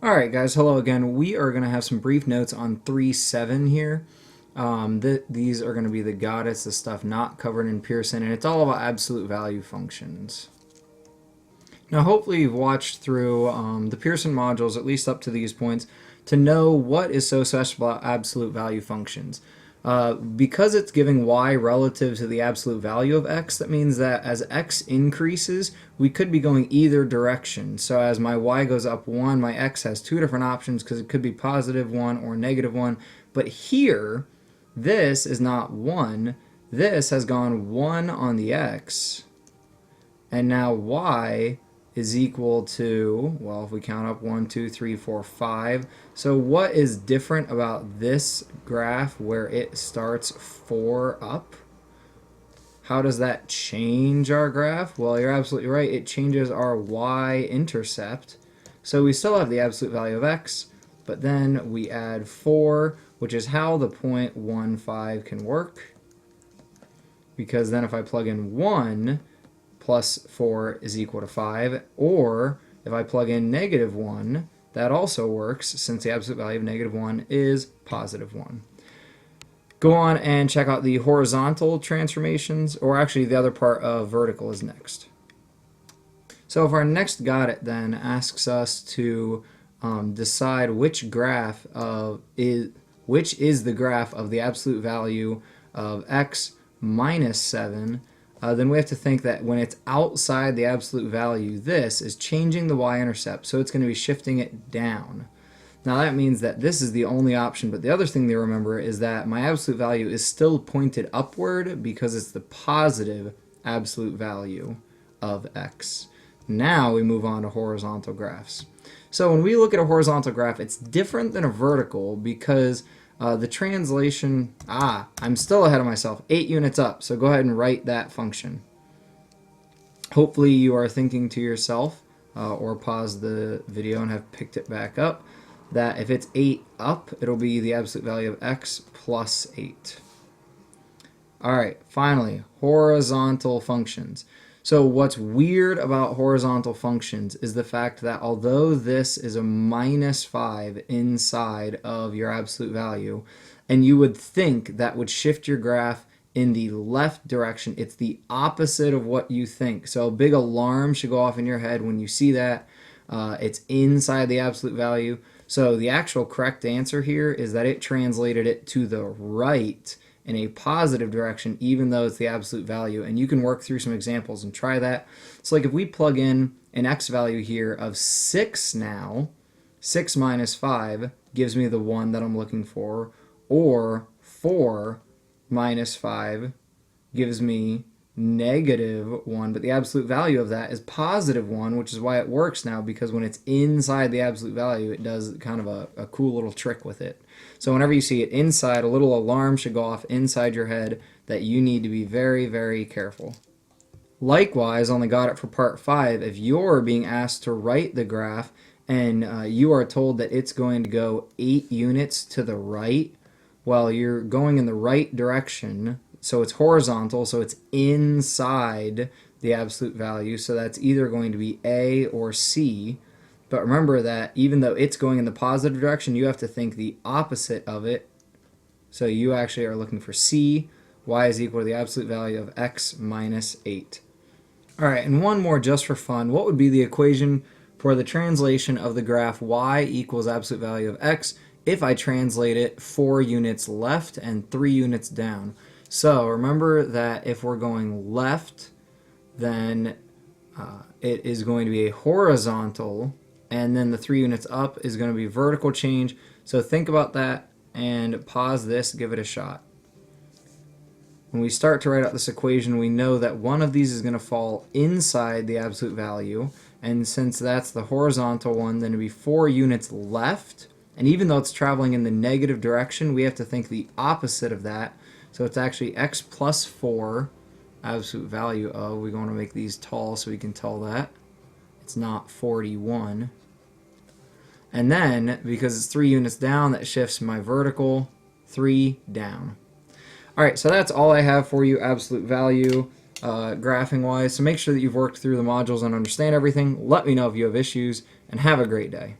Alright guys, hello again. We are going to have some brief notes on 3.7 here. These are going to be the goddess, the stuff not covered in Pearson, and it's all about absolute value functions. Now hopefully you've watched through the Pearson modules, at least up to these points, to know what is so special about absolute value functions. Because it's giving y relative to the absolute value of x, that means that as x increases, we could be going either direction. So as my y goes up 1, my x has two different options because it could be positive 1 or negative 1. But here, this is not 1. This has gone 1 on the x. And now y is equal to, well, if we count up 1, 2, 3, 4, 5. So what is different about this graph where it starts 4 up? How does that change our graph? Well, you're absolutely right. It changes our y-intercept. So we still have the absolute value of x, but then we add 4, which is how the 0.15 can work. Because then if I plug in 1, plus 4 is equal to 5, or if I plug in negative 1, that also works since the absolute value of negative 1 is positive 1. Go on and check out the horizontal transformations, or actually the other part of vertical is next. So if our next got it then asks us to decide which is the graph of the absolute value of x minus 7, then we have to think that when it's outside the absolute value, this is changing the y-intercept, so it's going to be shifting it down. Now that means that this is the only option, but the other thing to remember is that my absolute value is still pointed upward because it's the positive absolute value of x. Now we move on to horizontal graphs. So when we look at a horizontal graph, it's different than a vertical because the translation, I'm still ahead of myself, 8 units up, so go ahead and write that function. Hopefully you are thinking to yourself, or pause the video and have picked it back up, that if it's 8 up, it'll be the absolute value of x plus 8. Alright, finally, horizontal functions. So what's weird about horizontal functions is the fact that although this is a minus 5 inside of your absolute value, and you would think that would shift your graph in the left direction, it's the opposite of what you think. So a big alarm should go off in your head when you see that. It's inside the absolute value. So the actual correct answer here is that it translated it to the right in a positive direction, even though it's the absolute value. And you can work through some examples and try that. So like if we plug in an x value here of 6 now, 6 minus 5 gives me the 1 that I'm looking for, or 4 minus 5 gives me negative 1, but the absolute value of that is positive 1, which is why it works now, because when it's inside the absolute value, it does kind of a cool little trick with it. So whenever you see it inside, a little alarm should go off inside your head that you need to be very, very careful. Likewise, on the Got It for Part 5, if you're being asked to write the graph and you are told that it's going to go 8 units to the right, well, you're going in the right direction, so it's horizontal, so it's inside the absolute value, so that's either going to be A or C. But remember that even though it's going in the positive direction, you have to think the opposite of it. So you actually are looking for C. Y is equal to the absolute value of x minus 8. Alright, and one more just for fun. What would be the equation for the translation of the graph y equals absolute value of x if I translate it 4 units left and 3 units down? So remember that if we're going left, then it is going to be a horizontal, and then the 3 units up is going to be vertical change. So think about that and pause this, give it a shot. When we start to write out this equation, we know that one of these is going to fall inside the absolute value, and since that's the horizontal one, then it'll be 4 units left, and even though it's traveling in the negative direction, we have to think the opposite of that. So it's actually x plus 4 absolute value of, we're going to make these tall so we can tell that. It's not 41. And then, because it's 3 units down, that shifts my vertical 3 down. Alright, so that's all I have for you, absolute value, graphing wise. So make sure that you've worked through the modules and understand everything. Let me know if you have issues, and have a great day.